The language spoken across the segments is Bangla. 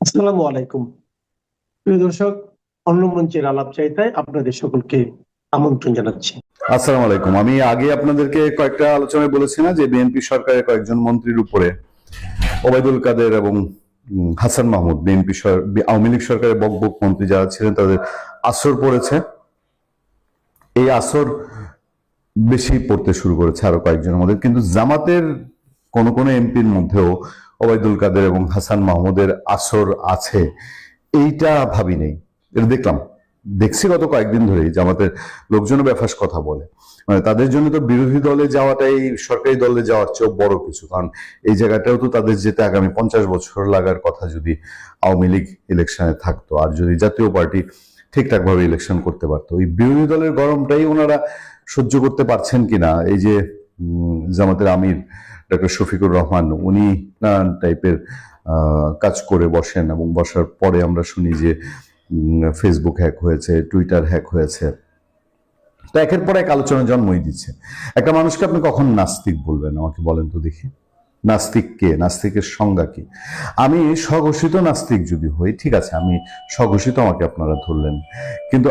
আসসালামু আলাইকুম। প্রিয় দর্শক, অন্য মঞ্চের আলাপ চাইতায় আপনাদের সকলকে আমন্ত্রণ জানাচ্ছি। আসসালামু আলাইকুম। আমি আগে আপনাদেরকে কয়েকটা আলোচনায় বলেছি না যে বিএনপি সরকারের কয়েকজন মন্ত্রীর উপরে ওবায়দুল কাদের এবং হাসান মাহমুদ আওয়ামী লীগ সরকারের বকবক মন্ত্রী যারা ছিলেন তাদের আসর পড়েছে। এই আসর বেশি পড়তে শুরু করেছে আরো কয়েকজনের মধ্যে, কিন্তু জামাতের কোন কোন এমপির মধ্যেও ওবায়দুল কাদের এবং হাসান মাহমুদের আসর আছে এইটা ভাবি নেই। এটা দেখছি গত কয়েকদিন ধরেই জামাতের লোকজন বেফাস কথা বলে। মানে তাদের জন্য তো বিরোধী দলে যাওয়াটাই সরকারি দলে যাওয়ার চেয়েও বড় কিছু, কারণ এই জায়গাটাও তো তাদের যেতে আগামী 50 বছর লাগার কথা যদি আওয়ামী লীগ ইলেকশনে থাকতো, আর যদি জাতীয় পার্টি ঠিকঠাক ভাবে ইলেকশন করতে পারতো। এই বিরোধী দলের গরমটাই ওনারা সহ্য করতে পারছেন কিনা। এই যে জামাতের আমির ডক্টর শফিকুর রহমান, উনি নানান টাইপের কাজ করে বসেন এবং বসার পরে আমরা শুনি যে ফেসবুক হ্যাক হয়েছে, টুইটার হ্যাক হয়েছে। তো একের পর এক আলোচনা জন্মই দিচ্ছে। একটা মানুষকে আপনি কখন নাস্তিক বলবেন আমাকে বলেন তো দেখি। নাস্তিক কে? নাস্তিকের সংজ্ঞা কি? আমি স্বঘোষিত নাস্তিক যদি হই, ঠিক আছে, আমি স্বঘোষিত, আমাকে আপনারা ধরলেন, কিন্তু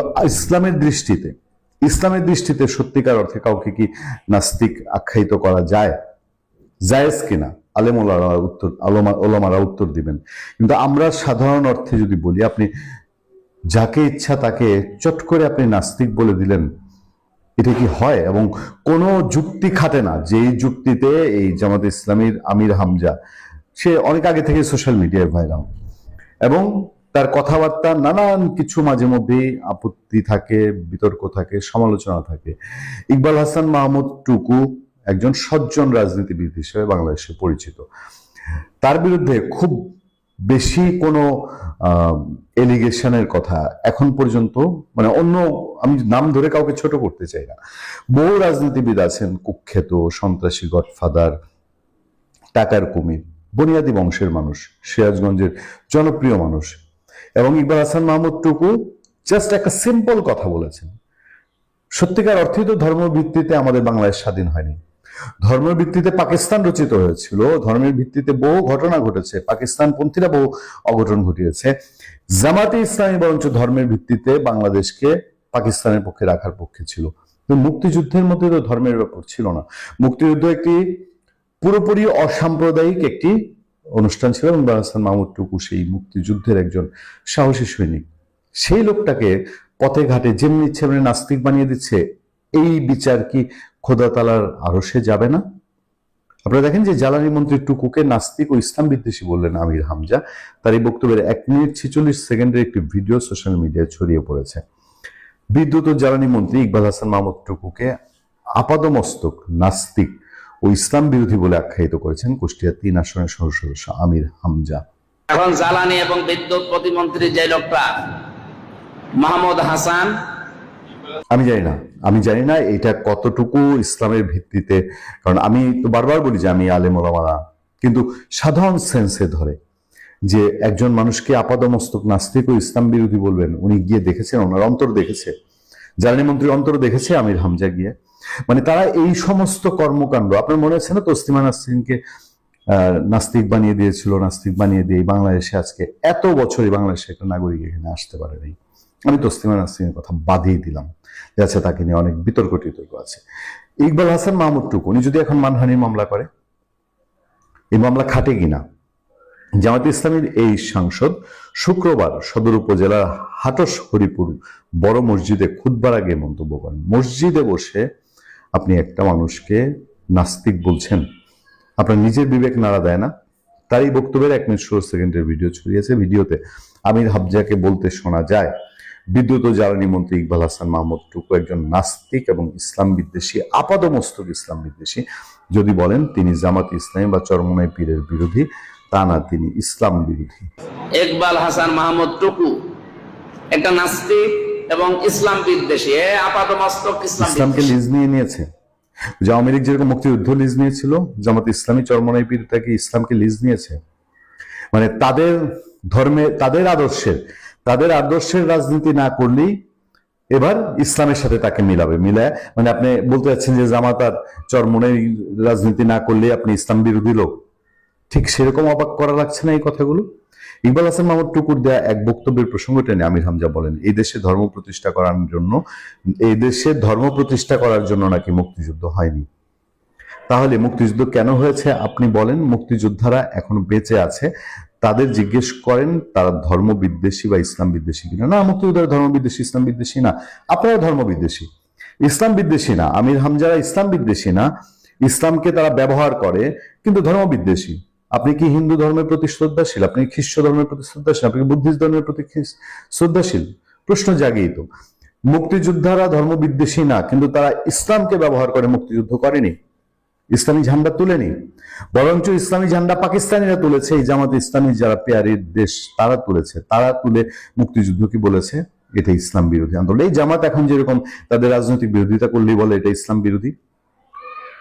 ইসলামের দৃষ্টিতে সত্যিকার অর্থে কাউকে কি নাস্তিক আখ্যায়িত করা যায়? জায়েজ কিনা ওলামারা উত্তর দিবেন। কিন্তু আমরা সাধারণ অর্থে যদি বলি, আপনি যাকে ইচ্ছা তাকে চট করে আপনি নাস্তিক বলে দিলেন, এটা কি হয়? এবং কোনো যুক্তি খাটে না। যেই যুক্তিতে এই জামাতে ইসলামীর আমির হামজা, সে অনেক আগে থেকে সোশ্যাল মিডিয়ায় ভাইরাল, এবং তার কথাবার্তা নানান কিছু মাঝে মধ্যেই আপত্তি থাকে, বিতর্ক থাকে, সমালোচনা থাকে। ইকবাল হাসান মাহমুদ টুকু একজন সজ্জন রাজনীতিবিদ হিসেবে বাংলাদেশে পরিচিত। তার বিরুদ্ধে খুব বেশি কোনো এলিগেশনের কথা এখন পর্যন্ত, মানে অন্য, আমি নাম ধরে কাউকে ছোট করতে চাই না, বহু রাজনীতিবিদ আছেন কুখ্যাত সন্ত্রাসী, গডফাদার, টাকার কুমির, বুনিয়াদী বংশের মানুষ, সিরাজগঞ্জের জনপ্রিয় মানুষ, এবং ইকবাল হাসান মাহমুদ টুকু জাস্ট একটা সিম্পল কথা বলেছেন। সত্যিকার অর্থেই তো ধর্ম ভিত্তিতে আমাদের বাংলাদেশ স্বাধীন হয়নি। ধর্মের ভিত্তিতে পাকিস্তান রচিত হয়েছিল, ধর্মের ভিত্তিতে বহু ঘটনা ঘটেছে, পাকিস্তানপন্থীরা বহু অঘটন ঘটিয়েছে। জামাতে ইসলামী বরঞ্চ ধর্মের ভিত্তিতে বাংলাদেশকে পাকিস্তানের পক্ষে রাখার পক্ষে ছিল। মুক্তিযুদ্ধের মধ্যে তো ধর্মের ব্যাপার ছিল না। মুক্তিযুদ্ধ একটি পুরোপুরি অসাম্প্রদায়িক একটি অনুষ্ঠান ছিল, এবং হাসান মাহমুদ টুকু সেই মুক্তিযুদ্ধের একজন সাহসী সৈনিক। সেই লোকটাকে পথে ঘাটে যেমনি ইচ্ছে নাস্তিক বানিয়ে দিচ্ছে, এই বিচার কি খোদা তালার আরশে যাবে না? আপনারা দেখেন যে জ্বালানি মন্ত্রী টুকুকে নাস্তিক ও ইসলাম বিদ্বেষী বললেন আমির হামজা। তার এই বক্তব্যের 1 মিনিট 46 সেকেন্ডের একটি ভিডিও সোশ্যাল মিডিয়ায় ছড়িয়ে পড়েছে। বিদ্যুৎ ও জ্বালানি মন্ত্রী ইকবাল হাসান মাহমুদ টুকুকে আপাদমস্তক নাস্তিক ও ইসলাম বিরোধী বলে আখ্যায়িত করেছেন কুষ্টিয়া 3 আসনের সংসদ সদস্য আমির হামজা। এখন জ্বালানি এবং বিদ্যুৎ প্রতিমন্ত্রী যে লোকটা মাহমুদ হাসান, আমি জানি না এটা কতটুকু ইসলামের ভিত্তিতে, কারণ আমি তো বারবার বলি যে আমি আলেম ওলামারা, কিন্তু সাধারণ সেন্সে ধরে যে একজন মানুষকে আপাদমস্তক নাস্তিক ও ইসলাম বিরোধী বলবেন, উনি গিয়ে দেখেছেন, ওনার অন্তর দেখেছে, জ্বালানি মন্ত্রীর অন্তর দেখেছে আমির হামজা গিয়ে। মানে তারা এই সমস্ত কর্মকাণ্ড, আপনার মনে আছে না তসলিমা নাসরিনকে নাস্তিক বানিয়ে দিয়েছিল, নাস্তিক বানিয়ে দিয়ে বাংলাদেশে আজকে এত বছরই বাংলাদেশে একটা নাগরিক এখানে আসতে পারে নাই। আমি তসলিমা নাসরিনের কথা বাদই দিলাম, যাচ্ছে তাকে নিয়ে অনেক বিতর্ক টিতর্ক আছে। ইকবাল হাসান মাহমুদ টুকু উনি যদি এখন মানহানির মামলা করে, এই মামলা খাটে কিনা? জামাতে ইসলামীর এই সাংসদ শুক্রবার সদর উপজেলার হাটস হরিপুর বড় মসজিদে খুতবার আগে মন্তব্য করেন, মসজিদে বসে আপনি একটা মানুষকে নাস্তিক বলছেন, আপনার নিজের বিবেক নাড়া দেয় না? তার এই বক্তব্যের 1 মিনিট 16 সেকেন্ডের ভিডিও ছড়িয়েছে। ভিডিওতে আমির হামজাকে বলতে শোনা যায়, বিদ্যুৎ ও জ্বালানি মন্ত্রী ইকবাল হাসান মাহমুদ টুকু একজন নাস্তিক এবং ইসলাম বিদ্বেষী, আপাদমস্তক ইসলাম বিদ্বেষী। যদি বলেন তিনি জামাত ইসলামী বা চরমনাই পীরের বিরোধী, তা না, তিনি ইসলাম বিরোধী। ইকবাল হাসান মাহমুদ টুকু একটা নাস্তিক এবং ইসলাম বিদ্বেষী, আপাতমস্তক ইসলামকে লিজ নিয়ে নিয়েছে। আওয়ামী লীগ যেরকম মুক্তিযুদ্ধ লিজ নিয়েছিল, জামাত ইসলামী চরমনাই পীর তাকে ইসলামকে লিজ নিয়েছে। মানে তাদের ধর্মে, তাদের আদর্শের রাজনীতি না করলেই এবার ইসলামের সাথে তাকে মিলায়। মানে আপনি বলতে চাচ্ছেন যে জামাত আর চরমনাই রাজনীতি না করলে আপনি ইসলাম বিরোধী লোক? ঠিক সেরকম অবাক করা লাগছে না এই কথাগুলো? ইকবাল হাসান মাহমুদ টুকুর দেয়া এক বক্তব্যের প্রসঙ্গ টেনে আমির হামজা বলেন, এই দেশে ধর্ম প্রতিষ্ঠা করার জন্য নাকি মুক্তিযুদ্ধ হয়নি। তাহলে মুক্তিযুদ্ধ কেন হয়েছে আপনি বলেন? মুক্তিযোদ্ধারা এখনো বেঁচে আছে, তাদের জিজ্ঞেস করেন তারা ধর্ম বিদ্বেষী বা ইসলাম বিদ্বেষী কিনা। না, মুক্তিযোদ্ধারা ধর্ম বিদ্বেষী, ইসলাম বিদ্বেষী না। আপনারা ধর্ম বিদ্বেষী, ইসলাম বিদ্বেষী না। আমির হামজারা ইসলাম বিদ্বেষী না, ইসলামকে তারা ব্যবহার করে, কিন্তু ধর্ম বিদ্বেষী। আপনি কি হিন্দু ধর্মের প্রতি শ্রদ্ধাশীল? আপনি কি খ্রিস্ট ধর্মের প্রতি শ্রদ্ধাশীল? আপনি কি বুদ্ধিস্ট ধর্মের প্রতি শ্রদ্ধাশীল? প্রশ্ন জাগেই তো। মুক্তিযোদ্ধারা ধর্ম বিদ্বেষী না, কিন্তু তারা ইসলামকে ব্যবহার করে মুক্তিযুদ্ধ করেনি, ইসলামী ঝান্ডা তুলেনি। বরঞ্চ ইসলামী ঝান্ডা পাকিস্তানিরা তুলেছে, এই জামাতে ইসলামী যারা পেয়ারির দেশ তারা তুলেছে। তারা তুলে মুক্তিযুদ্ধ কি বলেছে এটা ইসলাম বিরোধী আন্দোলন। এই জামাত এখন যেরকম তাদের রাজনৈতিক বিরোধিতা করলেই বলে এটা ইসলাম বিরোধী।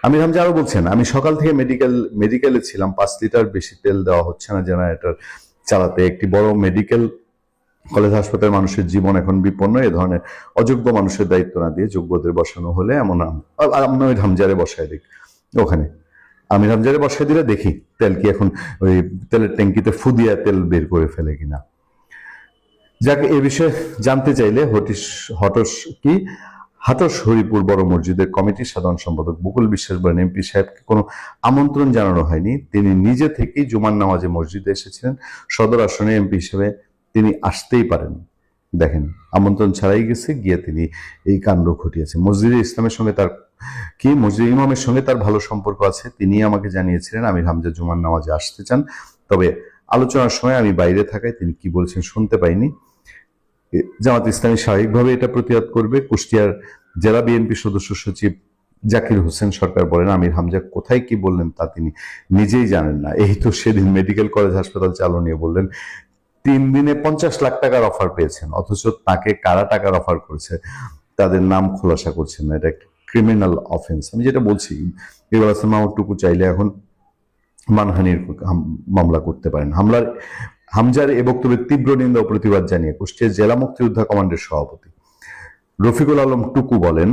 আমির হামজা আরো বলছেন, আমি সকাল থেকে মেডিকেলে ছিলাম, 5 লিটার বেশি তেল দেওয়া হচ্ছে না জেনারেটর চালাতে। একটি বড় মেডিকেল কলেজ হাসপাতালের মানুষের জীবন এখন বিপন্ন। এ ধরনের অযোগ্য মানুষের দায়িত্ব না দিয়ে যোগ্যদের বসানো হলে এমন আমির হামজারে বসায় দিক ওখানে। আমির হামজারে বসায় দিলে দেখি তেল কি এখন ওই তেলের ট্যাঙ্কিতে ফুদিয়া তেল বের করে ফেলে কিনা। যাকে এ বিষয়ে জানতে চাইলে হাটস হরিপুর বড় মসজিদের কমিটির সাধারণ সম্পাদক বকুল বিশ্বাস বলেন, এমপি সাহেবকে কোনো আমন্ত্রণ জানানো হয়নি, তিনি নিজে থেকেই জুমার নামাজে মসজিদে এসেছিলেন। সদর আসনে এমপি হিসেবে তিনি আসতেই পারেন। দেখেন, আমন্ত্রণ ছাড়াই গেছে, গিয়ে তিনি এই কাণ্ড ঘটিয়েছে। মসজিদে ইমামের সঙ্গে তার ভালো সম্পর্ক আছে। তিনি আমাকে জানিয়েছিলেন আমির হামজা জুমার নামাজে আসতে চান, তবে আলোচনার সময় আমি বাইরে থাকায় তিনি কি বলছেন শুনতে পাইনি। জামাত ইসলামী স্বাভাবিকভাবে এটা প্রতিবাদ করবে। কুষ্টিয়ার জেলা বিএনপি সদস্য সচিব জাকির হোসেন সরকার বলেন, আমির হামজা কোথায় কি বললেন তা তিনি নিজেই জানেন না। এই তো সেদিন মেডিকেল কলেজ হাসপাতাল চালু নিয়ে বললেন 3 দিনে 50 লাখ টাকার অফার পেয়েছেন, অথচ তাকে কারা টাকার অফার করেছে তাদের নাম খোলাসা করছেন না। এটা একটা ক্রিমিনাল অফেন্স। আমি যেটা বলছি, ইকবাল হাসান মাহমুদ টুকু চাইলে এখন মানহানির মামলা করতে পারেন। হামজার এ বক্তব্যের তীব্র নিন্দা ও প্রতিবাদ জানিয়ে কুষ্টিয়া জেলা মুক্তিযোদ্ধা কমান্ডের সভাপতি রফিকুল আলম টুকু বলেন,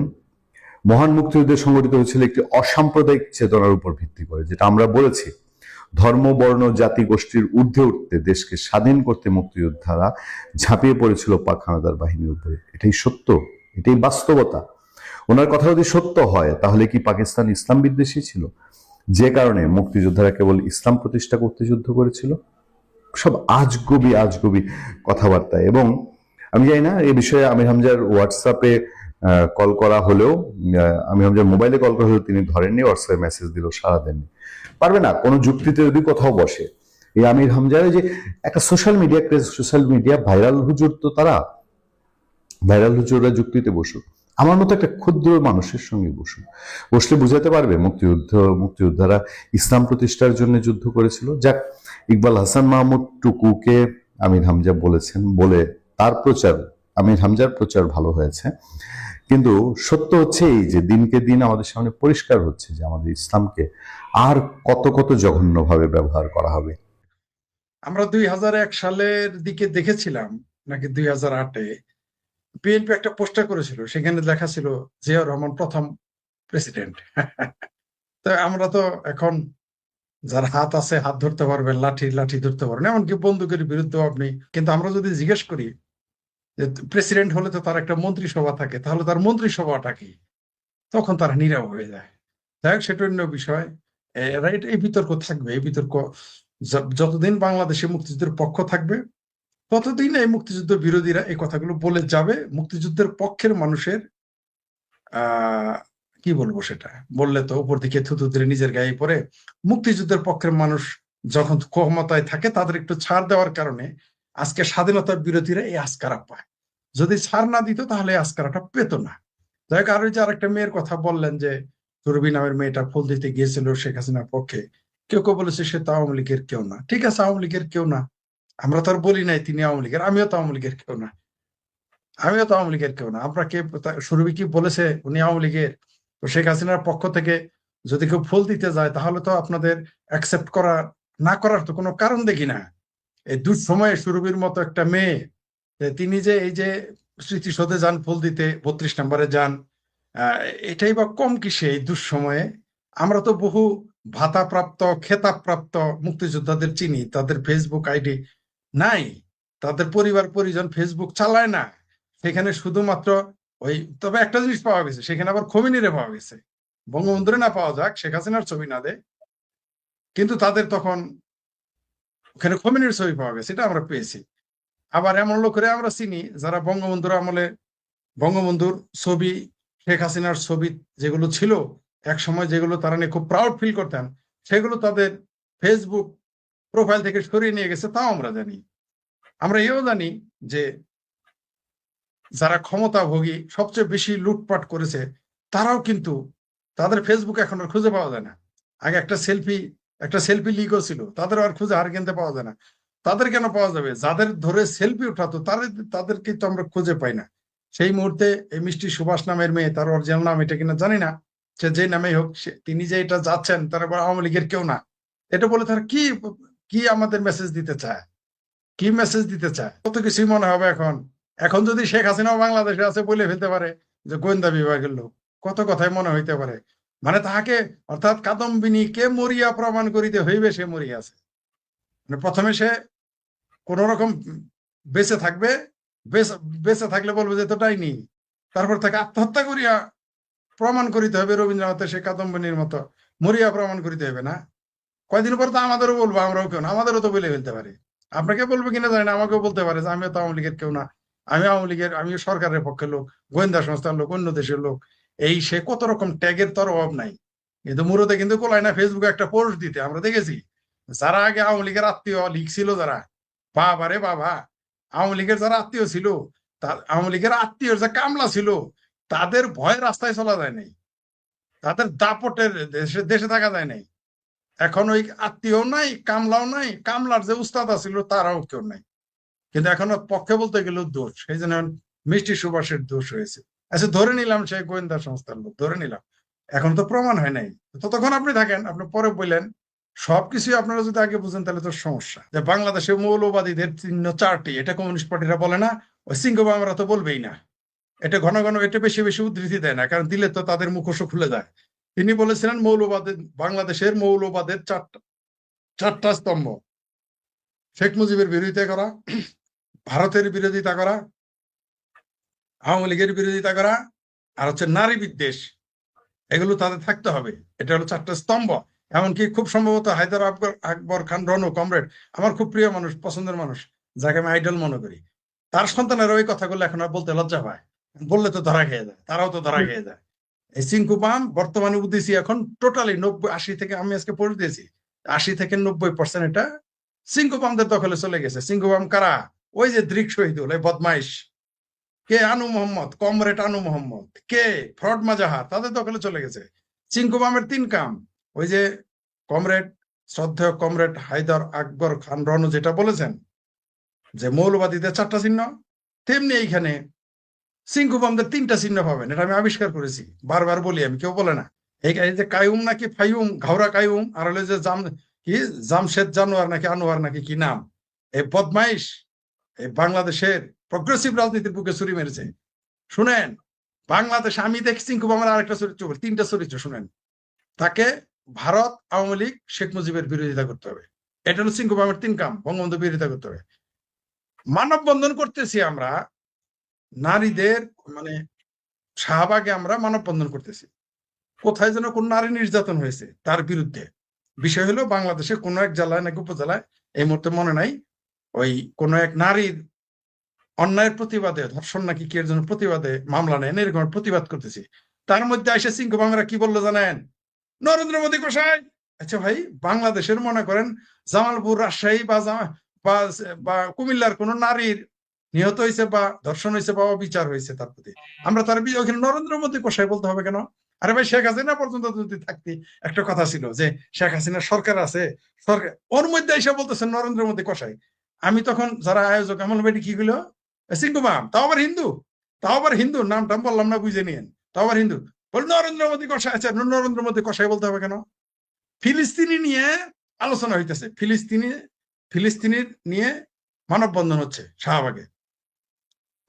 মহান মুক্তিযুদ্ধে সংগঠিত হয়েছিল একটি অসাম্প্রদায়িক চেতনার উপর ভিত্তি করে, যেটা আমরা বলেছি। ধর্ম, বর্ণ, জাতি, গোষ্ঠীর ঊর্ধ্বে উঠতে দেশকে স্বাধীন করতে মুক্তিযোদ্ধারা ঝাঁপিয়ে পড়েছিল পাক হানাদার বাহিনীর উপরে। এটাই সত্য, এটাই বাস্তবতা। ওনার কথা যদি সত্য হয়, তাহলে কি পাকিস্তান ইসলাম বিদ্বেষী ছিল, যে কারণে মুক্তিযোদ্ধারা কেবল ইসলাম প্রতিষ্ঠা করতে যুদ্ধ করেছিল? সব আজগুবি কথাবার্তা। এবং আমি জানি না এই বিষয়ে আমির হামজার হোয়াটসঅ্যাপে কল করা হলেও, আমির হামজার মোবাইলে কল করা হলেও তিনি ধরেননি, হোয়াটসঅ্যাপে মেসেজ দিল, সাড়া দেননি। পারবে না কোনো যুক্তিতে যদি কোথাও বসে। এই আমির হামজার যে একটা সোশ্যাল মিডিয়া ভাইরাল হুজুর, তো তারা ভাইরাল হুজুররা যুক্তিতে বসুক, আমার মতো একটা ক্ষুদ্র মানুষের সঙ্গে বসলে বুঝাতে পারবে মুক্তিযোদ্ধারা ইসলাম প্রতিষ্ঠার জন্য যুদ্ধ করেছিল। যাক, ইকবাল হাসান মাহমুদ টুকুকে আমির হামজা বলেছেন বলে আমির হামজার প্রচার ভালো হয়েছে। কিন্তু সত্য হচ্ছে এই যে দিনকে দিন আমাদের সামনে পরিষ্কার হচ্ছে যে আমাদের ইসলামকে আর কত জঘন্যভাবে ব্যবহার করা হবে। আমরা 2001 সালের দিকে দেখেছিলাম নাকি 2008-এ বিএনপি একটা পোস্টার করেছিল, সেখানে লেখা ছিল জিয়াউর রহমান প্রথম প্রেসিডেন্ট। তো আমরা তো এখন যার হাত আছে হাত ধরতে পারবেন, লাঠি ধরতে পারবেন, এমনকি বন্দুকের বিরুদ্ধে আপনি। কিন্তু আমরা যদি জিজ্ঞেস করি যে প্রেসিডেন্ট হলে তো তার একটা মন্ত্রিসভা থাকে, তাহলে তার মন্ত্রিসভাটা কি, তখন তারা নীরব হয়ে যায়। যাই হোক, সেটা অন্য বিষয়। এই বিতর্ক থাকবে। এই বিতর্ক যতদিন বাংলাদেশে মুক্তিযুদ্ধের পক্ষ থাকবে, ততদিন এই মুক্তিযুদ্ধ বিরোধীরা এই কথাগুলো বলে যাবে। মুক্তিযুদ্ধের পক্ষের মানুষের কি বলবো, সেটা বললে তো উপর দিকে থুতু দিয়ে নিজের গায়ে পড়ে। মুক্তিযুদ্ধের পক্ষের মানুষ যখন ক্ষমতায় থাকে, তাদের একটু ছাড় দেওয়ার কারণে আজকে স্বাধীনতার বিরোধীরা এই আস্কারা পায়। যদি ছাড় না দিত তাহলে এই আস্কারাটা পেত না। যাই হোক, আর ওই যে আরেকটা মেয়ের কথা বললেন যে তুরবি নামের মেয়েটা ফুল দিতে গিয়েছিল শেখ হাসিনার পক্ষে, কেউ বলেছে সে তো আওয়ামী লীগের কেউ না। ঠিক আছে, আওয়ামী লীগের কেউ না, আমরা তো আর বলি নাই তিনি আওয়ামী লীগের। আমিও তো আওয়ামী লীগের কেউ না। আমরা কে সুরভি কি বলেছে উনি আওয়ামী লীগের? তো শেখ হাসিনার পক্ষ থেকে যদি কেউ ফুল দিতে যায়, তাহলে তো আপনাদের অ্যাকসেপ্ট না করার তো কোনো কারণ দেখি না। এই দুঃসময়ে সুরভির মতো একটা মেয়ে, তিনি যে এই যে স্মৃতিসৌধে যান ফুল দিতে, 32 নম্বরে যান, এটাই বা কম কিসে এই দুঃসময়ে? আমরা তো বহু ভাতাপ্রাপ্ত খেতাবপ্রাপ্ত মুক্তিযোদ্ধাদের চিনি, তাদের ফেসবুক আইডি নাই, তাদের পরিবার পরিজন ফেসবুক চালায় না। সেখানে শুধুমাত্র ওই, তবে একটা জিনিস পাওয়া গেছে, সেখানে আবার খমিনিরে পাওয়া গেছে। বঙ্গবন্ধুরে না পাওয়া যাক, শেখ হাসিনার ছবি না দে, কিন্তু তাদের তখন ওখানে খমিনির ছবি পাওয়া গেছে, এটা আমরা পেয়েছি। আবার এমন লোকেরা আমরা চিনি যারা বঙ্গবন্ধুর আমলে বঙ্গবন্ধুর ছবি, শেখ হাসিনার ছবি যেগুলো ছিল এক সময়, যেগুলো তারা নিয়ে খুব প্রাউড ফিল করতেন, সেগুলো তাদের ফেসবুক প্রোফাইল থেকে সরিয়ে নিয়ে গেছে, তাও আমরা জানি। আমরা এও জানি যে যারা ক্ষমতাভোগী সবচেয়ে বেশি লুটপাট করেছে, তারাও কিন্তু তাদের ফেসবুক এখন আর খুঁজে পাওয়া যায় না। আগে একটা সেলফি লিগও ছিল, তাদের আর খুঁজে হার কিনতে পাওয়া যায় না। তাদের কেন পাওয়া যাবে? যাদের ধরে সেলফি উঠাতো তাদেরকে তো আমরা খুঁজে পাই না। সেই মুহূর্তে এই মিষ্টি সুভাষ নামের মেয়ে, তার অরিজিনাল নাম এটা কিনা জানি না, সে যে নামেই হোক, তিনি যে এটা যাচ্ছেন, তারা আওয়ামী লীগের কেউ না, এটা বলে তারা কি কি আমাদের মেসেজ দিতে চায়? কি মেসেজ দিতে চায়? কত কিছুই মনে হবে এখন। এখন যদি শেখ হাসিনাও বাংলাদেশে আছে বলে ফেলতে পারে যে গোয়েন্দা বিভাগের লোক, কত কথাই মনে হইতে পারে। মানে তাহাকে, অর্থাৎ কাদম্বিনীকে মরিয়া প্রমাণ করিতে হইবে সে মরিয়া আছে। মানে প্রথমে সে কোন রকম বেঁচে থাকবে, বেঁচে থাকলে বলবে যে এতটাই নেই, তারপর তাকে আত্মহত্যা করিয়া প্রমাণ করিতে হবে রবীন্দ্রনাথের সে কাদম্বিনীর মতো মরিয়া প্রমাণ করিতে হবে না? কয়দিন পর তো আমাদেরও বলবো, আমরাও কেউ না, আমাদেরও তো বলে ফেলতে পারে। আপনাকে বলবে কিনা জানি না, আমাকেও বলতে পারে যে আমিও তো আওয়ামী লীগের কেউ না, আমিও সরকারের পক্ষের লোক, গোয়েন্দা সংস্থার লোক, অন্য দেশের লোক। এই সে কত রকম ট্যাগের তোর অভাব নাই। কিন্তু মুরতে কিন্তু কোলায় না ফেসবুকে একটা পোস্ট দিতে, আমরা দেখেছি। যারা আগে আওয়ামী লীগের আত্মীয় লিখছিল, যারা বাবা রে বাবা, আওয়ামী লীগের যারা আত্মীয় ছিল, আওয়ামী লীগের আত্মীয় যে কামলা ছিল, তাদের ভয়ে রাস্তায় চলা যায় নাই, তাদের দাপটের দেশে থাকা যায় নাই। এখন ওই আত্মীয় নাই, কামলাও নাই, কামলার যে উস্তাদ ছিল তারাও কেউ নাই। কিন্তু এখন পক্ষে বলতে গেলেও দোষ, সেই জন্য মিষ্টি সুভাষের দোষ হয়েছে। আচ্ছা, ধরে নিলাম সে গোয়েন্দা সংস্থার লোক, ধরে নিলাম, এখন তো প্রমাণ হয় নাই। ততক্ষণ আপনি থাকেন, আপনি পরে বললেন সবকিছুই আপনারা যদি আগে বুঝেন তাহলে তো সমস্যা। যে বাংলাদেশে মৌলবাদীদের চিহ্ন 4টি, এটা কমিউনিস্ট পার্টিরা বলে না, ওই সিংহবাম আমরা তো বলবেই না। এটা ঘন ঘন এটা বেশি বেশি উদ্ধৃতি দেয় না, কারণ দিলে তো তাদের মুখোশ খুলে যায়। তিনি বলেছিলেন মৌলবাদের, বাংলাদেশের মৌলবাদের চারটা স্তম্ভ: শেখ মুজিবের বিরোধিতা করা, ভারতের বিরোধিতা করা, আওয়ামী লীগের বিরোধিতা করা, আর হচ্ছে নারী বিদ্বেষ। এগুলো তাদের থাকতে হবে। এটা হলো 4টা স্তম্ভ। এমনকি খুব সম্ভবত হায়দার আকবর খান রনু, কমরেড, আমার খুব প্রিয় মানুষ, পছন্দের মানুষ, যাকে আমি আইডল মনে করি, তার সন্তানের ওই কথাগুলো এখন আর বলতে লজ্জা পায়, বললে তো ধরা খেয়ে যায়, তারাও তো ধরা খেয়ে যায়। এই সিংকুপাম বর্তমানে উদ্দেশ্যে এখন টোটালি 90-80 থেকে, আমি আজকে পড়ে দিয়েছি, 80 থেকে 90% এটা সিংকুপামদের দখলে চলে গেছে। সিংকুপাম কারা? ওই যে দৃক শহীদুল, এই বদমাইশ, কে আনু মোহাম্মদ, কমরেড আনু মোহাম্মদ, কে ফ্রড মাজাহার, তাদের দখলে চলে গেছে। সিংকুপামের 3 কাম, ওই যে কমরেড, শ্রদ্ধেয় কমরেড হায়দার আকবর খান রনু যেটা বলেছেন যে মৌলবাদীদের 4টা চিহ্ন, তেমনি এইখানে সিংকুপামদের 3টা চিহ্ন পাবেন। এটা আমি আবিষ্কার করেছি, বারবার বলি আমি, কেউ বলে না। এই যে কায়ুম নাকি ফাইউম, ঘাওড়া কায়ুম, আর হলে যে জামশেদ জানোয়ার নাকি আনোয়ার নাকি কি নাম, এই বদমাইশ এই বাংলাদেশের প্রগ্রেসিভ রাজনীতির বুকে ছুরি মেরেছে। শুনেন, বাংলাদেশ আমি দেখছি সিংকুপামের আরেকটা চরিত্র, 3টা চরিত্র শুনেন। তাকে ভারত, আওয়ামী লীগ, শেখ মুজিবের বিরোধিতা করতে হবে। এটা হলো সিংকুপামের 3 কাম, বঙ্গবন্ধু বিরোধিতা করতে হবে। মানববন্ধন করতেছি আমরা, নারীদের মানে শাহবাগে আমরা মানববন্ধন করতেছি, কোথায় যেন কোন নারী নির্যাতন হয়েছে তার বিরুদ্ধে। বিষয় হলো বাংলাদেশে কোন এক জেলায় নাকি উপজেলায়, এই মুহূর্তে মনে নাই, ওই কোন এক নারীর অন্যায়ের প্রতিবাদে, ধর্ষণ নাকি কি এর জন্য প্রতিবাদে মামলা নেন, এরকম প্রতিবাদ করতেছি। তার মধ্যে এসে সিংকুপামেরা কি বললো জানেন? নরেন্দ্র মোদী কোষায়। আচ্ছা ভাই, বাংলাদেশের মনে করেন জামালপুর, রাজশাহী বা কুমিল্লার কোন নারীর নিহত হয়েছে বা ধর্ষণ হয়েছে বা অবিচার হয়েছে, তার প্রতি আমরা তার ওখানে নরেন্দ্র মোদী কোষায় বলতে হবে কেন? আরে ভাই, শেখ হাসিনা পর্যন্ত যদি থাকতি, একটা কথা ছিল যে শেখ হাসিনার সরকার আছে, সরকার, ওর মধ্যে এসে বলতেছেন নরেন্দ্র মোদী কোষায়। আমি তখন যারা আয়োজক, এমন বেটি কি গুলো সিংকুমাম, তাও আবার হিন্দু, নামটা বললাম না, বুঝে নিয়েন, তাও আবার হিন্দু, বল নরেন্দ্র মোদী কোষায়। আচ্ছা, নরেন্দ্র মোদী কোষায় বলতে হবে কেন? ফিলিস্তিনি নিয়ে আলোচনা হইতেছে, ফিলিস্তিনির নিয়ে মানববন্ধন হচ্ছে শাহবাগে।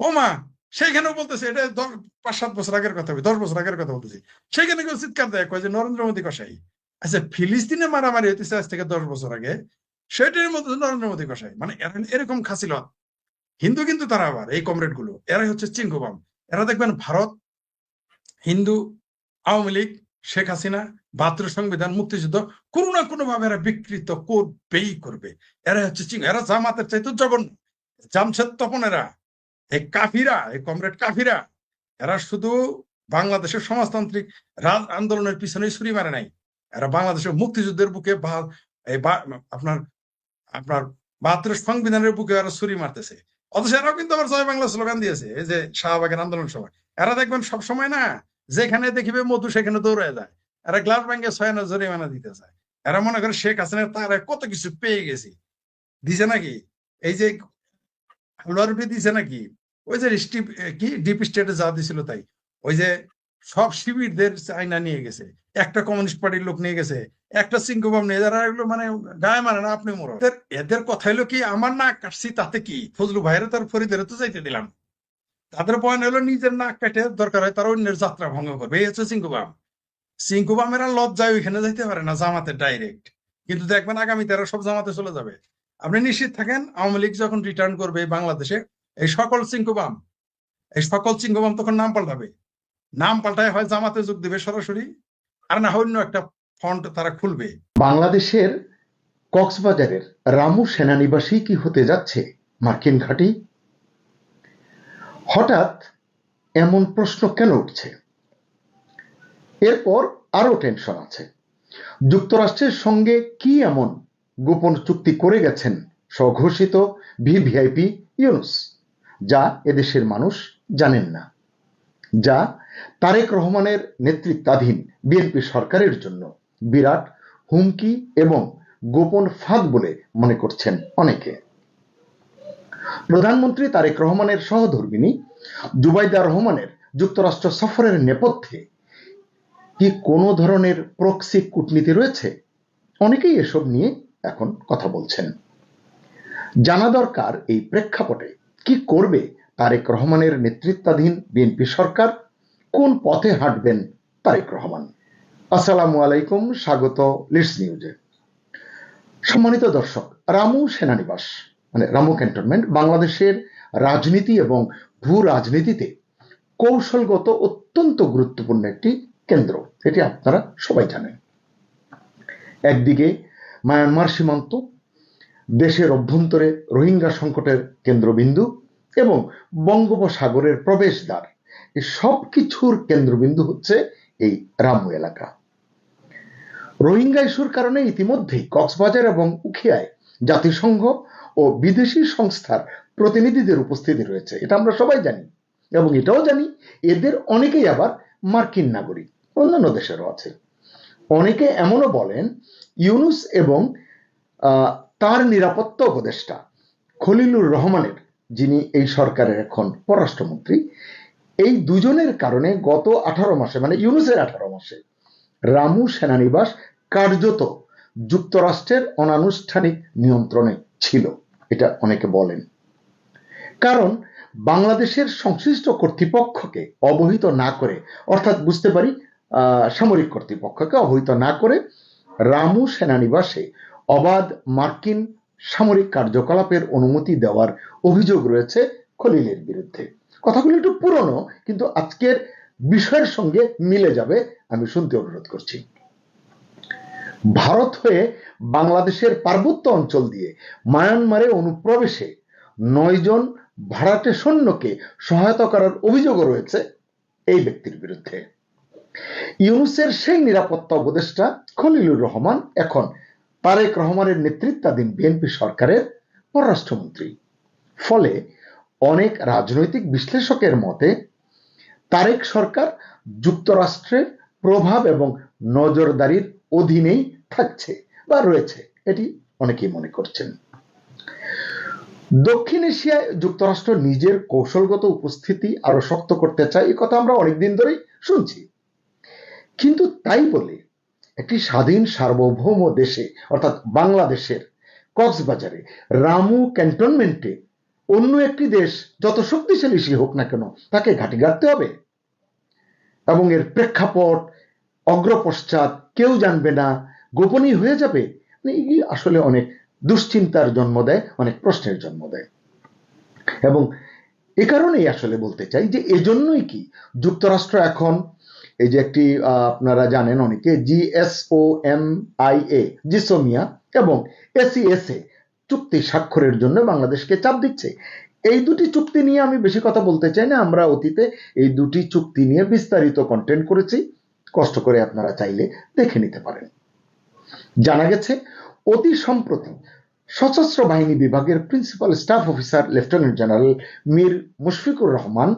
ওমা, সেইখানেও বলতেছে, এটা 5-7 বছর আগের কথা, 10 বছর আগের কথা বলতেছি, সেখানে কেউ চিৎকার দেয়, কয় যে নরেন্দ্র মোদী কষাই। আচ্ছা, ফিলিস্তিনে মারামারি হইতেছে আজ থেকে 10 বছর আগে, সেটার মধ্যে নরেন্দ্র মোদী কষায়, মানে এরকম খাসিলত হিন্দু, কিন্তু তারা আবার এই কমরেড গুলো এরাই হচ্ছে চিঙ্কুবাম। এরা দেখবেন ভারত, হিন্দু, আওয়ামী লীগ, শেখ হাসিনা, 72 সংবিধান, মুক্তিযুদ্ধ কোনো না কোনো ভাবে এরা বিকৃত করবেই করবে। এরা হচ্ছে এরা জামাতের চাইতে জঘন্য। জামশেদ তপন এরা, এই কাফিরা, এই কমরেড কাফিরা, এরা শুধু বাংলাদেশের সমাজতান্ত্রিক আন্দোলনের পিছনেই ছুরি মারে নাই, এরা বাংলাদেশের মুক্তিযুদ্ধের বুকে আপনার আপনার 72 সংবিধানের বুকে এরা ছুরি মারতেছে। অথচ এরাও কিন্তু আবার জয় বাংলা স্লোগান দিয়েছে, এই যে শাহবাগের আন্দোলন সময়। এরা দেখবেন সবসময় না, যেখানে দেখিবে মধু সেখানে দৌড়ে যায়। এরা গ্লাস ব্যাংকে 6 আনা জরিমানা দিতে চায়। এরা মনে করে শেখ হাসিনার তারা কত কিছু পেয়ে গেছি, দিছে নাকি, এই যে হালুয়ারুটি দিছে নাকি, ওই যে কি ডিপ স্টেটে যা দিছিল তাই, ওই যে সব শিবিরদের চাইনা নিয়ে গেছে, একটা কমিউনিস্ট পার্টির লোক নিয়ে গেছে, একটা চিঙ্কুবাম নিয়ে, যারা এগুলো মানে গায়ে মারে না, আপনি মরো। এদের কথা হলো কি, আমার নাক কাটছি তাতে কি, ফজলু ভাইয়ের তার ফরিদের তো চাইতে দিলাম। তাদের পয়েন্ট হলো নিজের নাক কাটে দরকার হয় তারা অন্যের যাত্রা ভঙ্গ করবে, এই হচ্ছে চিঙ্কুবাম। চিঙ্কুবামেরা লজ্জায় ওইখানে যাইতে পারে না জামাতে ডাইরেক্ট, কিন্তু দেখবেন আগামী তারা সব জামাতে চলে যাবে। আপনি নিশ্চিত থাকেন, আওয়ামী লীগ যখন রিটার্ন করবে বাংলাদেশে, এই সকল চিঙ্কুবাম তখন নাম পাল্টাবে। নাম পাল্টায় হয় জামাতে যোগ দেবে সরাসরি, আর না অন্য একটা ফন্ট তারা খুলবে। বাংলাদেশের কক্সবাজারের রামু সেনানিবাসী কি হতে যাচ্ছে মার্কিন ঘাঁটি? হঠাৎ এমন প্রশ্ন কেন উঠছে? এরপর আরো টেনশন আছে। যুক্তরাষ্ট্রের সঙ্গে কি এমন গোপন চুক্তি করে গেছেন স্বঘোষিত ভিভিআইপি ইউনূস, যা এদেশের মানুষ জানেন না, যা তারেক রহমানের নেতৃত্বাধীন বিএনপি সরকারের জন্য বিরাট হুমকি এবং গোপন ফাঁদ বলে মনে করছেন অনেকে। প্রধানমন্ত্রী তারেক রহমানের সহধর্মিণী জুবাইদা রহমানের যুক্তরাষ্ট্র সফরের নেপথ্যে কি কোনো ধরনের প্রক্সি কূটনীতি রয়েছে? অনেকেই এসব নিয়ে এখন কথা বলছেন। জানা দরকার এই প্রেক্ষাপটে কি করবে তারেক রহমানের নেতৃত্বাধীন বিএনপি সরকার, কোন পথে হাঁটবেন তারেক রহমান। আসসালামু আলাইকুম, স্বাগত লিডস নিউজে। সম্মানিত দর্শক, রামু সেনানিবাস মানে রামু ক্যান্টনমেন্ট বাংলাদেশের রাজনীতি এবং ভূ রাজনীতিতে কৌশলগত অত্যন্ত গুরুত্বপূর্ণ একটি কেন্দ্র, এটি আপনারা সবাই জানেন। একদিকে মায়ানমার সীমান্ত, দেশের অভ্যন্তরে রোহিঙ্গা সংকটের কেন্দ্রবিন্দু এবং বঙ্গোপসাগরের প্রবেশদ্বার, এই সব কিছুর কেন্দ্রবিন্দু হচ্ছে এই রামু এলাকা। রোহিঙ্গা ইস্যুর কারণে ইতিমধ্যেই কক্সবাজার এবং উখিয়ায় জাতিসংঘ ও বিদেশি সংস্থার প্রতিনিধিদের উপস্থিতি রয়েছে, এটা আমরা সবাই জানি। এবং এটাও জানি এদের অনেকেই আবার মার্কিন নাগরিক, অন্যান্য দেশেরও আছে। অনেকে এমনও বলেন ইউনূস এবং তার নিরাপত্তা উপদেষ্টা খলিলুর রহমানের, যিনি এই সরকারের এখন পররাষ্ট্রমন্ত্রী, এই দুজনের কারণে গত 18 মাসে মানে ইউনূসের 18 মাসে রামু সেনানিবাস কার্যত যুক্তরাষ্ট্রের অনানুষ্ঠানিক নিয়ন্ত্রণে ছিল, এটা অনেকে বলেন। কারণ বাংলাদেশের সংশ্লিষ্ট কর্তৃপক্ষকে অবহিত না করে, অর্থাৎ বুঝতে পারি সামরিক কর্তৃপক্ষকে অবহিত না করে রামু সেনানিবাসে অবাধ মার্কিন সামরিক কার্যকলাপের অনুমতি দেওয়ার অভিযোগ রয়েছে খলিলের বিরুদ্ধে। কথাগুলো একটু পুরনো, কিন্তু আজকের বিষয়ের সঙ্গে মিলে যাবে, আমি শুনতে অনুরোধ করছি। ভারত হয়ে বাংলাদেশের পার্বত্য অঞ্চল দিয়ে মায়ানমারে অনুপ্রবেশে 9 জন ভাড়াটে সৈন্যকে সহায়তা করার অভিযোগও রয়েছে এই ব্যক্তির বিরুদ্ধে। ইউনূসের সেই নিরাপত্তা উপদেষ্টা খলিলুর রহমান এখন তারেক রহমানের নেতৃত্বাধীন বিএনপি সরকারের পররাষ্ট্রমন্ত্রী। ফলে অনেক রাজনৈতিক বিশ্লেষকের মতে তারেক সরকার যুক্তরাষ্ট্রের প্রভাব এবং নজরদারির অধীনেই থাকছে বা রয়েছে, এটি অনেকেই মনে করছেন। দক্ষিণ এশিয়ায় যুক্তরাষ্ট্র নিজের কৌশলগত উপস্থিতি আরো শক্ত করতে চায়, এই কথা আমরা অনেকদিন ধরেই শুনছি। কিন্তু তাই বলে একটি স্বাধীন সার্বভৌম দেশে অর্থাৎ বাংলাদেশের কক্সবাজারে রামু ক্যান্টনমেন্টে অন্য একটি দেশ যত শক্তিশালী সে হোক না কেন তাকে ঘাঁটি গাড়তে হবে এবং এর প্রেক্ষাপট অগ্রপশ্চাৎ কেউ জানবে না, গোপনই হয়ে যাবে, মানে এই আসলে অনেক দুশ্চিন্তার জন্ম দেয়, অনেক প্রশ্নের জন্ম দেয়। এবং এ কারণেই আসলে বলতে চাই যে এজন্যই কি যুক্তরাষ্ট্র এখন এই যে একটি আপনারা জানেন অনেকে GSOMIA জিসোমিয়া এবং SESA চুক্তি স্বাক্ষরের জন্য বাংলাদেশকে চাপ দিচ্ছে। এই দুটি চুক্তি নিয়ে আমি বেশি কথা বলতে চাই না, আমরা অতীতে এই দুটি চুক্তি নিয়ে বিস্তারিত কন্টেন্ট করেছি, কষ্ট করে আপনারা চাইলে দেখে নিতে পারেন। জানা গেছে অতি সম্প্রতি সশস্ত্র বাহিনী বিভাগের principal staff officer lieutenant general Mir Mushfiqur Rahman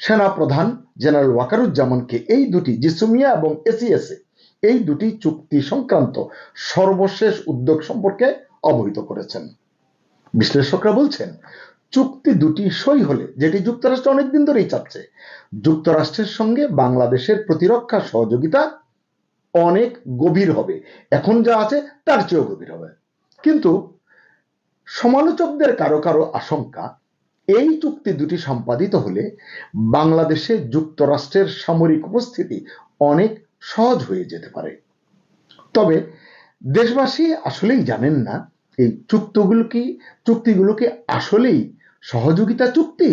সেনা প্রধান জেনারেল ওয়াকারুজ্জামানকে এই দুটি জিসুমিয়া এবং SESA এই দুটি চুক্তি সংক্রান্ত সর্বশেষ উদ্যোগ সম্পর্কে অবহিত করেছেন। বিশ্লেষকরা বলছেন চুক্তি দুটি সই হলে, যেটি যুক্তরাষ্ট্র অনেকদিন ধরেই চাচ্ছে, যুক্তরাষ্ট্রের সঙ্গে বাংলাদেশের প্রতিরক্ষা সহযোগিতা অনেক গভীর হবে, এখন যা আছে তার চেয়েও গভীর হবে। কিন্তু সমালোচকদের কারো কারো আশঙ্কা এই চুক্তি দুটি সম্পাদিত হলে বাংলাদেশে যুক্তরাষ্ট্রের সামরিক উপস্থিতি অনেক সহজ হয়ে যেতে পারে। তবে দেশবাসী আসলেই জানেন না এই চুক্তিগুলো কি আসলেই সহযোগিতা চুক্তি,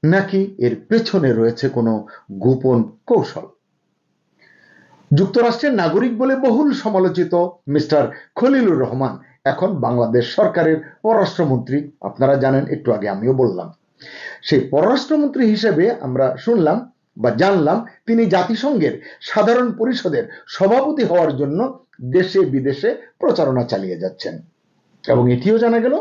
নাকি এর পেছনে রয়েছে কোনো গোপন কৌশল। যুক্তরাষ্ট্রের নাগরিক বলে বহুল সমালোচিত মিস্টার খলিলুর রহমান এখন বাংলাদেশ সরকারের পররাষ্ট্রমন্ত্রী, আপনারা জানেন, একটু আগে আমিও বললাম। সেই পররাষ্ট্রমন্ত্রী হিসেবে আমরা শুনলাম বা জানলাম তিনি জাতিসংঘের সাধারণ পরিষদের সভাপতি হওয়ার জন্য দেশে বিদেশে প্রচারণা চালিয়ে যাচ্ছেন। এবং এটিও জানা গেল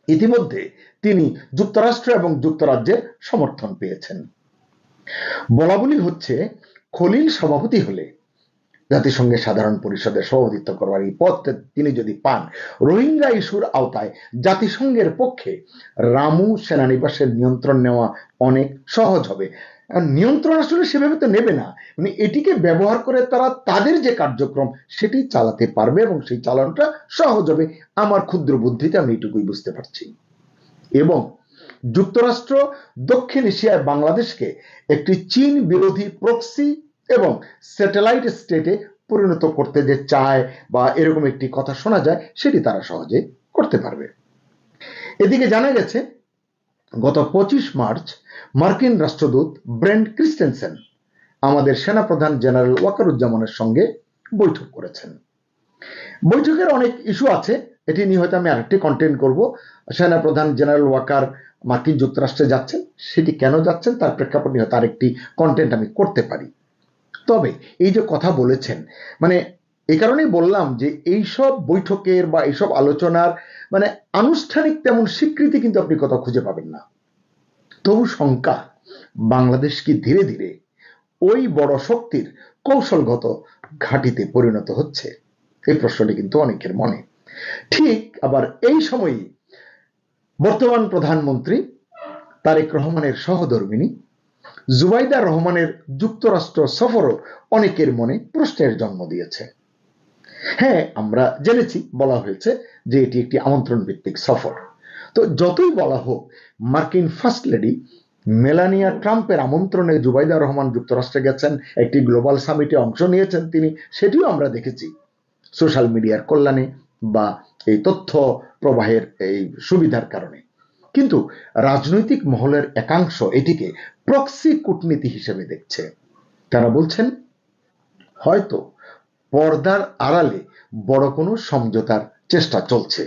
ইতিমধ্যে তিনি যুক্তরাষ্ট্র এবং যুক্তরাজ্যের সমর্থন পেয়েছেন। বলা বলি হচ্ছে খলিল সভাপতি হলে, জাতিসংঘের সাধারণ পরিষদের সভাপতিত্ব করবার এই পদ তিনি যদি পান, রোহিঙ্গা ইস্যুর আওতায় জাতিসংঘের পক্ষে রামু সেনানিবাসের নিয়ন্ত্রণ নেওয়া অনেক সহজ হবে। নিয়ন্ত্রণ আসলে সেভাবে তো নেবে না, মানে এটিকে ব্যবহার করে তারা তাদের যে কার্যক্রম সেটি চালাতে পারবে এবং সেই চালানোটা সহজ হবে। আমার ক্ষুদ্র বুদ্ধিতে আমি এটুকুই বুঝতে পারছি। এবং যুক্তরাষ্ট্র দক্ষিণ এশিয়ায় বাংলাদেশকে একটি চীন বিরোধী প্রক্সি এবং স্যাটেলাইট স্টেটে পরিণত করতে যে চায় বা এরকম একটি কথা শোনা যায়, সেটি তারা সহজে করতে পারবে। এদিকে জানা গেছে গত 25 মার্চ মার্কিন রাষ্ট্রদূত ব্রেন্ট ক্রিস্টেনসেন আমাদের সেনাপ্রধান জেনারেল ওয়াকারুজ্জামানের সঙ্গে বৈঠক করেছেন। বৈঠকের অনেক ইস্যু আছে, এটি নিয়ে হয়তো আমি আরেকটি কন্টেন্ট করব। সেনাপ্রধান জেনারেল ওয়াকার মার্কিন যুক্তরাষ্ট্রে যাচ্ছেন, সেটি কেন যাচ্ছেন তার প্রেক্ষাপট নিয়ে হয়তো আরেকটি কন্টেন্ট আমি করতে পারি। তবে এই যে কথা বলেছেন, মানে এই কারণেই বললাম যে এইসব বৈঠকের বা এইসব আলোচনার মানে আনুষ্ঠানিক তেমন স্বীকৃতি কিন্তু আপনি কোথাও খুঁজে পাবেন না। তবু শঙ্কা, বাংলাদেশ কি ধীরে ধীরে ওই বড় শক্তির কৌশলগত ঘাঁটিতে পরিণত হচ্ছে, এই প্রশ্নটি কিন্তু অনেকের মনে। ঠিক আবার এই সময়ই বর্তমান প্রধানমন্ত্রী তারেক রহমানের সহধর্মিণী জুবাইদা রহমানের যুক্তরাষ্ট্র সফরও অনেকের মনে প্রশ্নের জন্ম দিয়েছে। হ্যাঁ, আমরা জেনেছি, বলা হয়েছে যে এটি একটি আমন্ত্রণ ভিত্তিক সফর। তো যতই বলা হোক, মার্কিন ফার্স্ট লেডি মেলানিয়া ট্রাম্পের আমন্ত্রণে জুবাইদা রহমান যুক্তরাষ্ট্রে গেছেন, একটি গ্লোবাল সামিটে অংশ নিয়েছেন তিনি, সেটিও আমরা দেখেছি সোশ্যাল মিডিয়ার কল্যাণে বা এই তথ্য প্রবাহের এই সুবিধার কারণে। কিন্তু রাজনৈতিক মহলের একাংশ এটিকে প্রক্সি কূটনীতি হিসেবে দেখছে। তারা বলছেন হয়তো পর্দার আড়ালে বড় কোনো সমঝোতার চেষ্টা চলছে।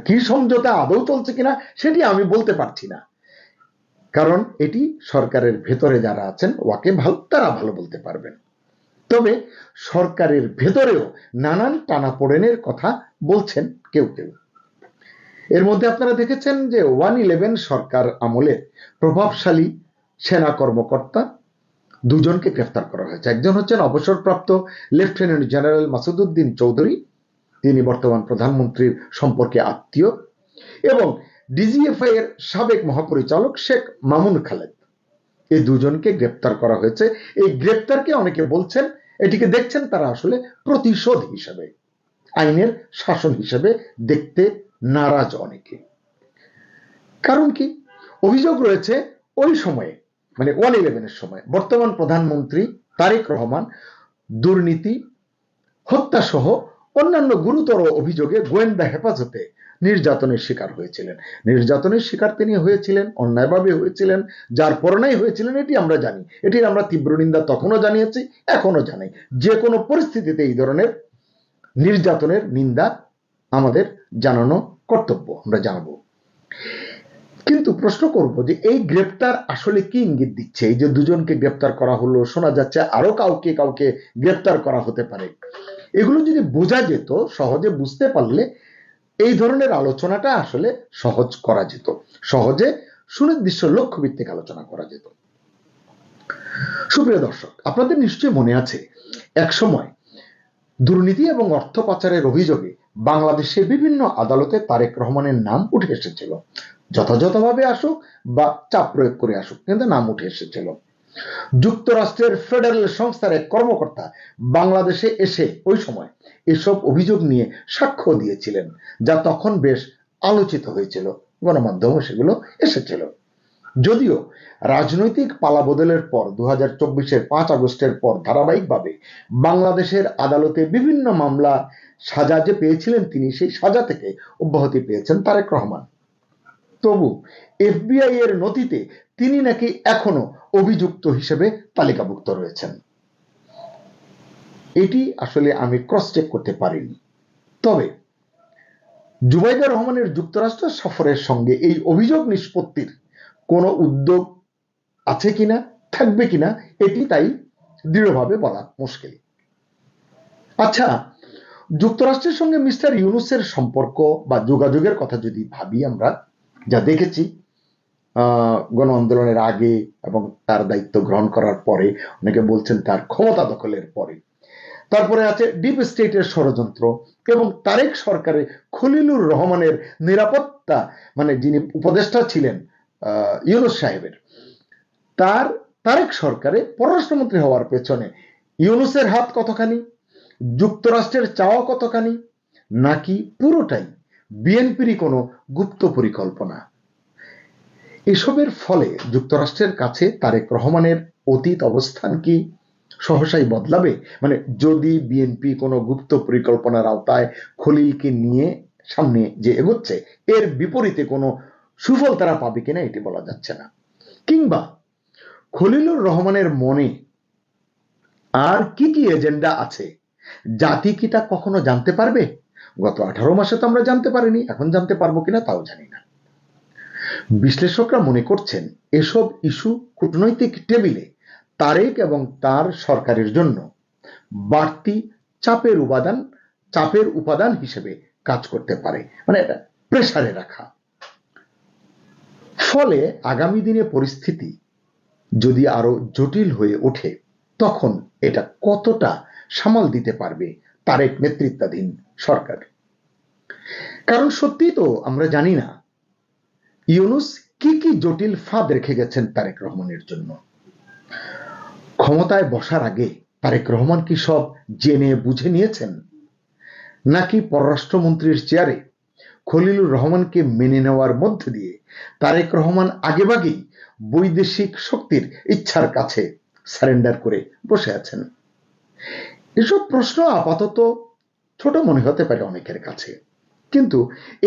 কি সমঝোতা আদৌ চলছে কিনা সেটি আমি বলতে পারছি না, কারণ এটি সরকারের ভেতরে যারা আছেন তারা ভালো বলতে পারবেন। তবে সরকারের ভেতরেও নানান টানাপোড়েনের কথা বলছেন কেউ কেউ। এর মধ্যে আপনারা দেখেছেন যে 111 সরকার আমলে প্রভাবশালী সেনা কর্মকর্তা দুজনকে গ্রেফতার করা হয়েছে। একজন হচ্ছেন অবসরপ্রাপ্ত লেফটেন্যান্ট জেনারেল মাসুদউদ্দিন চৌধুরী, তিনি বর্তমান প্রধানমন্ত্রীর সম্পর্কে আত্মীয়, এবং ডিজিএফআই এর সাবেক মহাপরিচালক শেখ মামুন খালেদ। এই দুজনকে গ্রেপ্তার করা হয়েছে। এই গ্রেপ্তারকে অনেকে বলছেন, এটিকে দেখছেন তারা আসলে প্রতিশোধ হিসেবে, আইনের শাসন হিসেবে দেখতে নারাজ অনেকে। কারণ কি, অভিযোগ রয়েছে ওই সময়ে মানে 111 এর সময় বর্তমান প্রধানমন্ত্রী তারেক রহমান দুর্নীতি, হত্যা সহ অন্যান্য গুরুতর অভিযোগে গোয়েন্দা হেফাজতে নির্যাতনের শিকার হয়েছিলেন। নির্যাতনের শিকার তিনি হয়েছিলেন, অন্যায়ভাবে হয়েছিলেন, যার পরনাই হয়েছিলেন, এটি আমরা জানি। এটির আমরা তীব্র নিন্দা তখনও জানিয়েছি, এখনো জানাই। যে কোনো পরিস্থিতিতে এই ধরনের নির্যাতনের নিন্দা আমাদের জানানো কর্তব্য, আমরা জানাবো। কিন্তু প্রশ্ন করব যে এই গ্রেপ্তার আসলে কি ইঙ্গিত দিচ্ছে? এই যে দুজনকে গ্রেপ্তার করা হলো, শোনা যাচ্ছে আরো কাউকে কাউকে গ্রেপ্তার করা হতে পারে। এগুলো যদি বোঝা যেত, সহজে বুঝতে পারলে এই ধরনের আলোচনাটা আসলে সহজ করা যেত, সহজে সুনির্দিষ্ট লক্ষ্য ভিত্তিক আলোচনা করা যেত। সুপ্রিয় দর্শক, আপনাদের নিশ্চয়ই মনে আছে এক সময় দুর্নীতি এবং অর্থ পাচারের অভিযোগে বাংলাদেশের বিভিন্ন আদালতে তারেক রহমানের নাম উঠে এসেছিল। যথাযথভাবে আসুক বা চাপ প্রয়োগ করে আসুক, কিন্তু নাম উঠে এসেছিল। যুক্তরাষ্ট্রের ফেডারেল সংস্থার এক কর্মকর্তা বাংলাদেশে এসে ওই সময় এসব অভিযোগ নিয়ে সাক্ষ্য দিয়েছিলেন, যা তখন বেশ আলোচিত হয়েছিল, গণমাধ্যমে সেগুলো এসেছিল। যদিও রাজনৈতিক পালাবদলের পর 2024-এর 5 আগস্টের পর ধারাবাহিকভাবে বাংলাদেশের আদালতে বিভিন্ন মামলা সাজা যে পেয়েছিলেন তিনি, সেই সাজা থেকে অব্যাহতি পেয়েছেন তারেক রহমান। তবু এফবিআই এর নথিতে তিনি নাকি এখনো অভিযুক্ত হিসেবে তালিকাভুক্ত রয়েছেন। এটি আসলে আমি ক্রস চেক করতে পারিনি। তবে জুবাইদা রহমানের যুক্তরাষ্ট্র সফরের সঙ্গে এই অভিযোগ নিষ্পত্তির কোনো উদ্যোগ আছে কিনা, থাকবে কিনা, এটি তাই দৃঢ়ভাবে বলা মুশকিল। আচ্ছা, যুক্তরাষ্ট্রের সঙ্গে মিস্টার ইউনূসের সম্পর্ক বা যোগাযোগের কথা যদি ভাবি, আমরা যা দেখেছি গণ আন্দোলনের আগে এবং তার দায়িত্ব গ্রহণ করার পরে, অনেকে বলছেন তার ক্ষমতা দখলের পরে, তারপরে আছে ডিপ স্টেটের ষড়যন্ত্র এবং তারেক সরকারের খলিলুর রহমানের নিরাপত্তা, মানে যিনি উপদেষ্টা ছিলেন ইউনূস সাহেবের, তারেক সরকারে পররাষ্ট্রমন্ত্রী হওয়ার পেছনে ইউনূসের হাত কতখানি, যুক্তরাষ্ট্রের চাওয়া কতখানি, নাকি পুরোটাই বিএনপিরই কোনো গুপ্ত পরিকল্পনা? এসবের ফলে যুক্তরাষ্ট্রের কাছে তারেক রহমানের অতীত অবস্থান কি সহসাই বদলাবে? মানে যদি বিএনপি কোনো গুপ্ত পরিকল্পনার আওতায় খলিলকে নিয়ে সামনে যে এগোচ্ছে, এর বিপরীতে কোনো সুফল তারা পাবে কিনা এটি বলা যাচ্ছে না। কিংবা খলিলুর রহমানের মনে আর কি কি এজেন্ডা আছে, জাতি কি তা কখনো জানতে পারবে? গত 18 মাসে তো আমরা জানতে পারিনি, এখন জানতে পারবো কিনা তাও জানি না। বিশ্লেষকরা মনে করছেন এসব ইস্যু কূটনৈতিক টেবিলে তারেক এবং তার সরকারের জন্য বাড়তি চাপের উপাদান হিসেবে কাজ করতে পারে, মানে এটা প্রেসারে রাখা। ফলে আগামী দিনে পরিস্থিতি যদি আরো জটিল হয়ে ওঠে, তখন এটা কতটা সামাল দিতে পারবে তারেক নেতৃত্বাধীন সরকার? কারণ সত্যি তো আমরা জানি না ইউনূস কি কি জটিল ফাঁদ রেখে গেছেন তারেক রহমানের জন্য। ক্ষমতায় বসার আগে তারেক রহমান কি সব জেনে বুঝে নিয়েছেন, নাকি পররাষ্ট্রমন্ত্রীর চেয়ারে খলিলুর রহমানকে মেনে নেওয়ার মধ্যে দিয়ে তারেক রহমান আগেভাগেই বৈদেশিক শক্তির ইচ্ছার কাছে সারেন্ডার করে বসে আছেন? এসব প্রশ্ন আপাতত ছোট মনে হতে পারে অনেকের কাছে, কিন্তু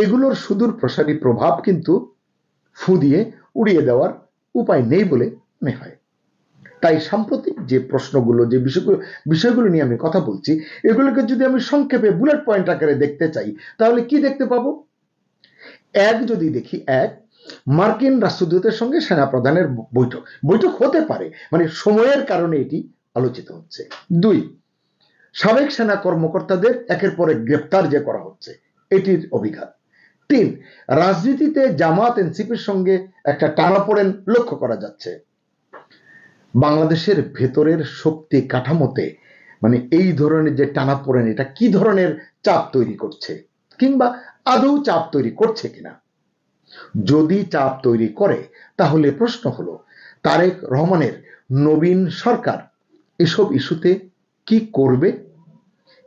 এগুলোর সুদূর প্রসারী প্রভাব কিন্তু ফু দিয়ে উড়িয়ে দেওয়ার উপায় নেই বলে মনে হয়। তাই সাম্প্রতিক যে প্রশ্নগুলো, যে বিষয়গুলো নিয়ে আমি কথা বলছি, এগুলোকে যদি আমি সংক্ষেপে বুলেট পয়েন্ট আকারে দেখতে চাই, তাহলে কি দেখতে পাবো? যদি দেখি, মার্কিন রাষ্ট্রদূতের সঙ্গে সেনাপ্রধানের বৈঠক হতে পারে, মানে সময়ের কারণে এটি আলোচিত হচ্ছে। 2, সাবেক সেনা কর্মকর্তাদের একের পর এক গ্রেপ্তার যে করা হচ্ছে, এটির অভিঘাত। 3, রাজনীতিতে জামাত এনসিপির সঙ্গে একটা টানাপোড়েন লক্ষ্য করা যাচ্ছে। বাংলাদেশের ভেতরের শক্তি কাঠামোতে মানে এই ধরনের যে টানাপোড়েন, এটা কি ধরনের চাপ তৈরি করছে, কিংবা আদৌ চাপ তৈরি করছে কিনা? যদি চাপ তৈরি করে, তাহলে প্রশ্ন হলো তারেক রহমানের নবীন সরকার এসব ইস্যুতে কি করবে,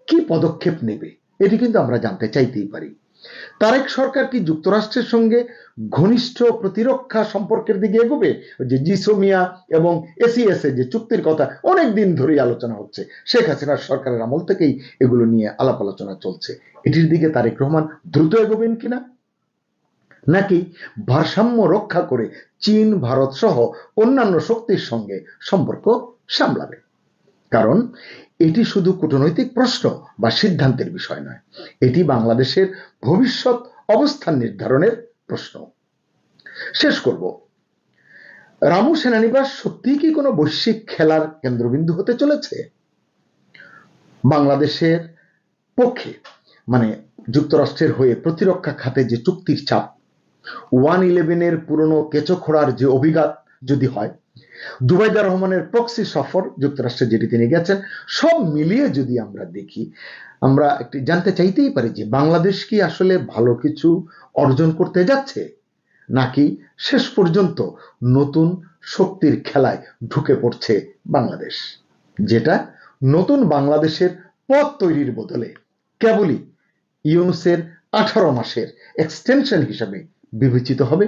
কি পদক্ষেপ নেবে? এটি কিন্তু আমরা জানতে চাইতেই পারি। তারেক সরকার কি যুক্তরাষ্ট্রের সঙ্গে ঘনিষ্ঠ প্রতিরক্ষা সম্পর্কের দিকে এগোবে? যে জিসোমিয়া এবং এসিএস যে চুক্তির কথা অনেক দিন ধরেই আলোচনা হচ্ছে, শেখ হাসিনার সরকারের আমল থেকেই এগুলো নিয়ে আলাপ আলোচনা চলছে, এটির দিকে তারেক রহমান দ্রুত এগোবেন কিনা, নাকি ভারসাম্য রক্ষা করে চীন, ভারত সহ অন্যান্য শক্তির সঙ্গে সম্পর্ক সামলাবে? কারণ এটি শুধু কূটনৈতিক প্রশ্ন বা সিদ্ধান্তের বিষয় নয়, এটি বাংলাদেশের ভবিষ্যৎ অবস্থান নির্ধারণের প্রশ্ন। শেষ করব, রামু সেনানিবাস সত্যিই কি কোনো বৈশ্বিক খেলার কেন্দ্রবিন্দু হতে চলেছে? বাংলাদেশের পক্ষে মানে যুক্তরাষ্ট্রের হয়ে প্রতিরক্ষা খাতে যে চুক্তির চাপ, 111 পুরনো কেঁচোখোড়ার যে অভিঘাত যদি হয়, জুবাইদা রহমানের প্রক্সি সফর যুক্তরাষ্ট্রে যেটি তিনি গেছেন, সব মিলিয়ে যদি আমরা দেখি, আমরা একটি জানতে চাইতেই পারি যে বাংলাদেশ কি আসলে ভালো কিছু অর্জন করতে যাচ্ছে, নাকি শেষ পর্যন্ত নতুন শক্তির খেলায় ঢুকে পড়ছে বাংলাদেশ, যেটা নতুন বাংলাদেশের পথ তৈরির বদলে কেবলই ইউনূসের 18 মাসের এক্সটেনশন হিসাবে বিবেচিত হবে।